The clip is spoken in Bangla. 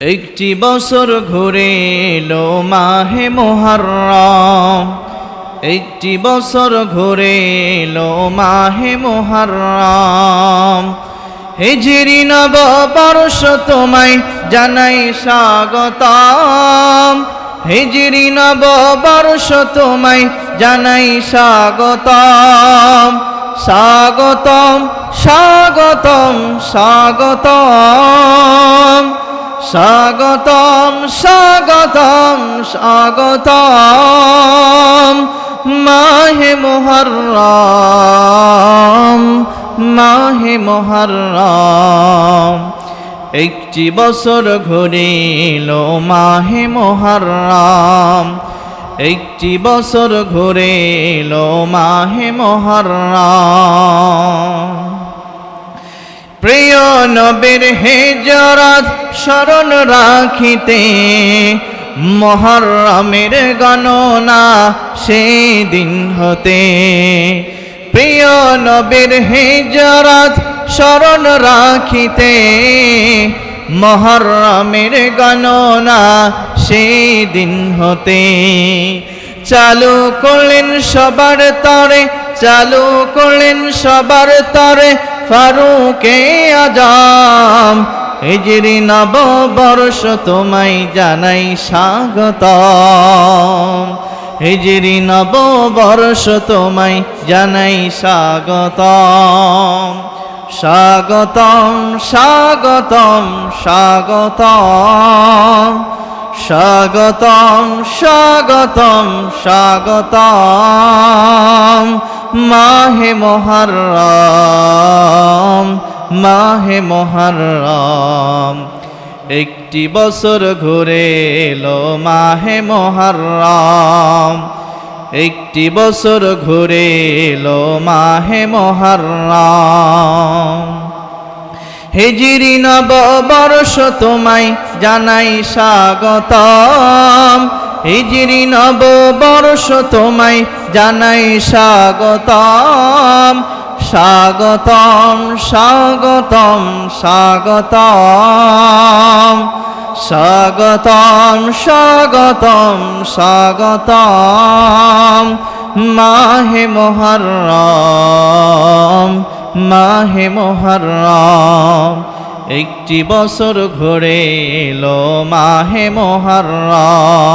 একটি বছর ঘুরে এলো মাহে মুহররম, একটি বছর ঘুরে এলো মাহে মুহররম। হিজরি নববর্ষ তোমায় জানাই স্বাগতম, হিজরি নববর্ষ তোমায় জানাই স্বাগতম। স্বাগতম স্বাগতম স্বাগতম স্বাগতম স্বাগতম স্বাগতম। মাহে মুহররম মাহে মুহররম, একটি বছর ঘুরে এলো মাহে মুহররম, একটি বছর ঘুরে এলো মাহে মুহররম। প্রিয় নবীর হিজরত স্মরণ রাখিতে মুহররমের গণনা সেদিন হতে। প্রিয় নবীর হিজরত স্মরণ রাখিতে মুহররমের গণনা সেদিন হতে। চালু করলেন সবার তরে, চালু করলেন সবার তরে ফারুকে আজম। হিজরি নববর্ষ তোমায় জানাই স্বাগতম, হিজরি নববর্ষ তোমায় জানাই স্বাগতম। স্বাগতম স্বাগতম স্বাগতম স্বাগতম স্বাগতম স্বাগতম। মাহে মুহররম মাহে মুহররম, একটি বছর ঘুরে এলো মাহে মুহররম, একটি বছর ঘুরে এলো মাহে মুহররম। হিজরি নববর্ষ তোমায় জানাই স্বাগতম, হিজরি নববর্ষ তোমায় জানাই স্বাগতম। স্বাগতম স্বাগতম স্বাগতম স্বাগতম স্বাগতম স্বাগতম। মাহে মুহররম মাহে মুহররম, একটি বছর ঘুরে এলো মাহে মুহররম।